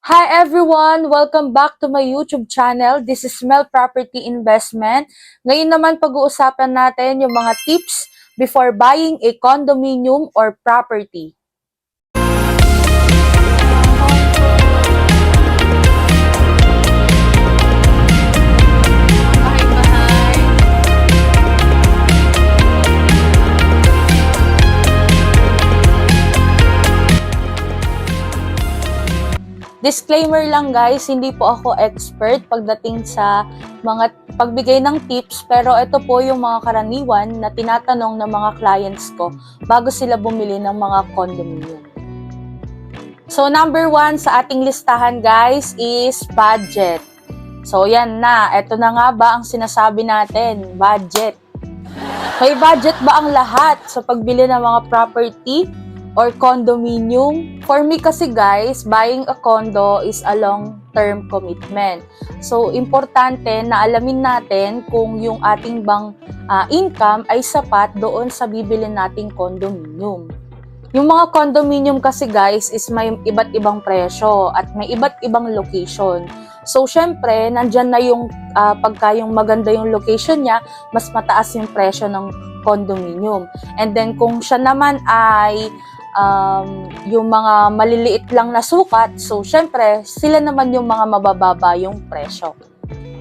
Hi everyone! Welcome back to my YouTube channel. This is Mel Property Investment. Ngayon naman pag-uusapan natin yung mga tips before buying a condominium or property. Disclaimer lang guys, hindi po ako expert pagdating sa mga pagbigay ng tips, pero ito po yung mga karaniwan na tinatanong ng mga clients ko bago sila bumili ng mga condominium. So number 1 sa ating listahan guys is budget. So yan na, ito na nga ba ang sinasabi natin, budget. May budget ba ang lahat sa pagbili ng mga property or condominium? For me kasi guys, buying a condo is a long-term commitment. So, importante na alamin natin kung yung ating bang income ay sapat doon sa bibili nating condominium. Yung mga condominium kasi guys is may iba't ibang presyo at may iba't ibang location. So, syempre, nandyan na yung pagka yung maganda yung location niya, mas mataas yung presyo ng condominium. And then, kung siya naman ay yung mga maliliit lang na sukat, so syempre, sila naman yung mga mabababa yung presyo.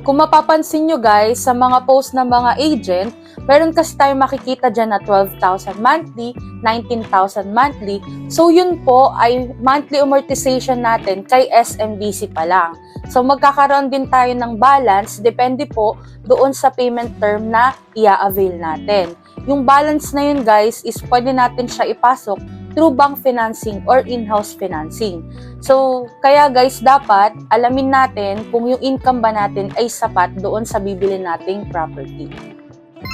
Kung mapapansin nyo guys, sa mga post ng mga agent, meron kasi tayo makikita dyan na 12,000 monthly, 19,000 monthly. So yun po ay monthly amortization natin kay SMBC pa lang. So magkakaroon din tayo ng balance, depende po doon sa payment term na i-avail natin. Yung balance na yun guys is pwede natin siya ipasok through bank financing or in-house financing. So, kaya guys, dapat alamin natin kung yung income ba natin ay sapat doon sa bibili nating property.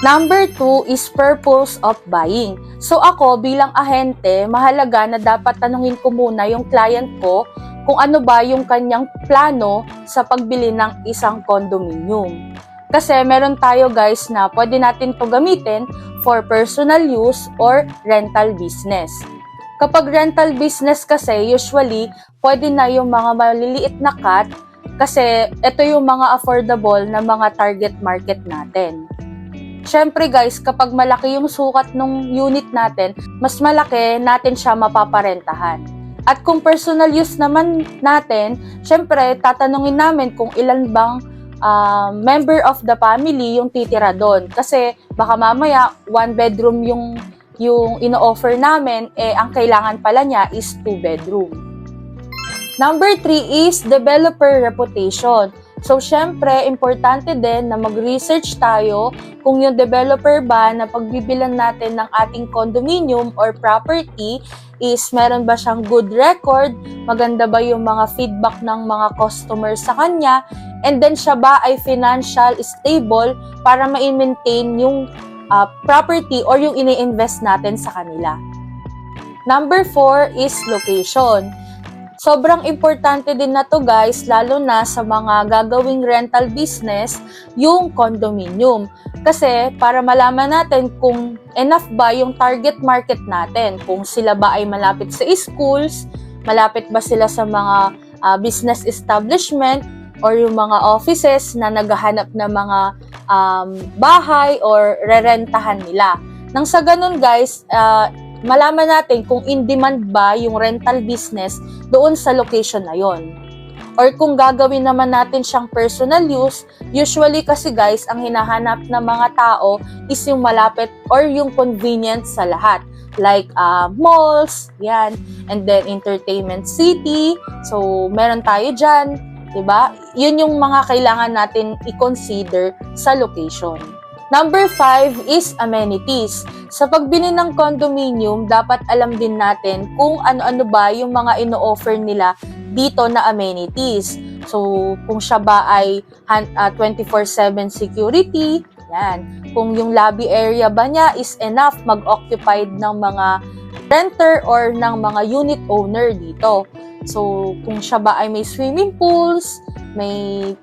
Number 2 is purpose of buying. So, ako bilang ahente, mahalaga na dapat tanungin ko muna yung client ko kung ano ba yung kanyang plano sa pagbili ng isang condominium. Kasi meron tayo guys na pwede natin to gamitin for personal use or rental business. Kapag rental business kasi, usually, pwede na yung mga maliliit na cut kasi ito yung mga affordable na mga target market natin. Syempre guys, kapag malaki yung sukat ng unit natin, mas malaki natin siya mapaparentahan. At kung personal use naman natin, syempre tatanungin namin kung ilan bang member of the family yung titira doon. Kasi baka mamaya, 1 bedroom yung ino-offer namin, ang kailangan pala niya is 2 bedroom. Number 3 is developer reputation. So, syempre, importante din na mag-research tayo kung yung developer ba na pagbibilan natin ng ating condominium or property is meron ba siyang good record, maganda ba yung mga feedback ng mga customers sa kanya, and then siya ba ay financial stable para ma-maintain yung property or yung ini-invest natin sa kanila. Number 4 is location. Sobrang importante din na to guys, lalo na sa mga gagawing rental business, yung condominium. Kasi para malaman natin kung enough ba yung target market natin, kung sila ba ay malapit sa schools, malapit ba sila sa mga business establishment, or yung mga offices na naghahanap ng mga bahay or rerentahan nila. Nang sa ganun guys, malaman natin kung in demand ba yung rental business doon sa location na yon. Or kung gagawin naman natin siyang personal use, usually kasi guys, ang hinahanap ng mga tao is yung malapit or yung convenient sa lahat. Like malls, yan, and then entertainment city. So, meron tayo dyan. Diba? Yun yung mga kailangan natin i-consider sa location. Number 5 is amenities. Sa pagbili ng condominium, dapat alam din natin kung ano-ano ba yung mga ino-offer nila dito na amenities. So, kung siya ba ay 24/7 security, yan. Kung yung lobby area ba niya is enough mag-occupied ng mga renter or ng mga unit owner dito. So, kung siya ba ay may swimming pools, may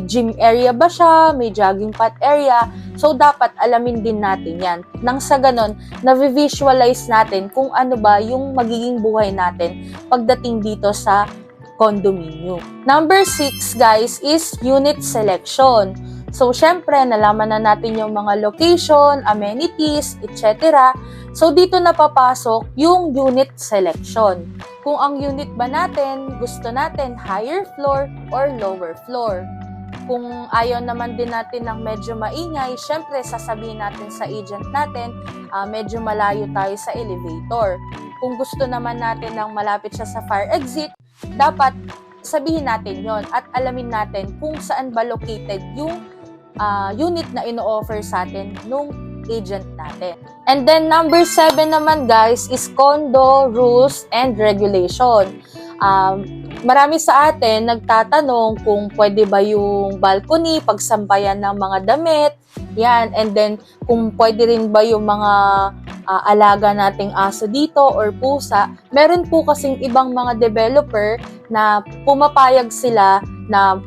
gym area ba siya, may jogging path area, so dapat alamin din natin yan. Nang sa ganon, na-visualize natin kung ano ba yung magiging buhay natin pagdating dito sa condominium. Number 6 guys is unit selection. So, syempre, nalaman na natin yung mga location, amenities, etc. So, dito na papasok yung unit selection. Kung ang unit ba natin, gusto natin higher floor or lower floor. Kung ayaw naman din natin ng medyo maingay, syempre, sasabihin natin sa agent natin, medyo malayo tayo sa elevator. Kung gusto naman natin ng malapit siya sa fire exit, dapat sabihin natin yon at alamin natin kung saan ba located yung unit na ino-offer sa atin nung agent natin. And then number 7 naman guys is condo rules and regulation. Marami sa atin nagtatanong kung pwede ba yung balcony pagsampayan ng mga damit, yan, and then kung pwede rin ba yung mga alaga nating aso dito or pusa. Meron po kasing ibang mga developer na pumapayag sila na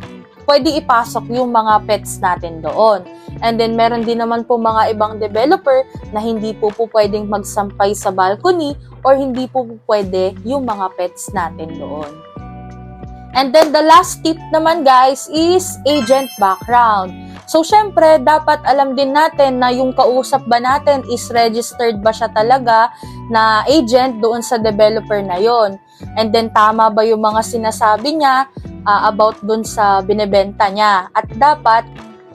pwede ipasok yung mga pets natin doon. And then, meron din naman po mga ibang developer na hindi po pwedeng magsampay sa balcony or hindi po pwede yung mga pets natin doon. And then, the last tip naman guys is agent background. So, syempre, dapat alam din natin na yung kausap ba natin is registered ba siya talaga na agent doon sa developer na yon. And then, tama ba yung mga sinasabi niya about dun sa binebenta niya. At dapat,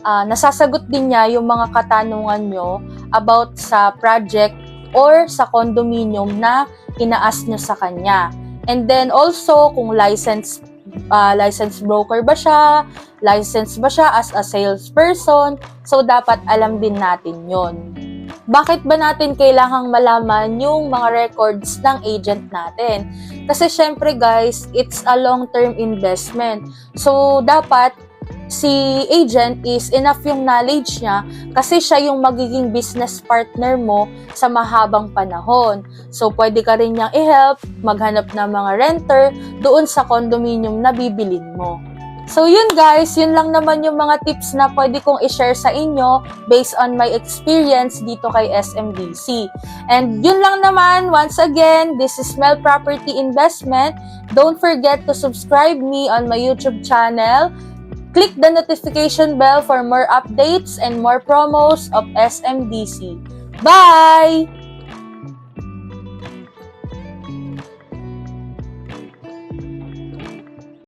nasasagot din niya yung mga katanungan nyo about sa project or sa condominium na inaas nyo sa kanya. And then also, kung licensed broker ba siya, licensed ba siya as a salesperson, so dapat alam din natin yon. Bakit ba natin kailangang malaman yung mga records ng agent natin? Kasi syempre guys, it's a long-term investment. So dapat si agent is enough yung knowledge niya kasi siya yung magiging business partner mo sa mahabang panahon. So pwede ka rin niyang i-help maghanap ng mga renter doon sa condominium na bibilin mo. So yun guys, yun lang naman yung mga tips na pwede kong i-share sa inyo based on my experience dito kay SMDC. And yun lang naman, once again, this is Mel Property Investment. Don't forget to subscribe me on my YouTube channel. Click the notification bell for more updates and more promos of SMDC. Bye!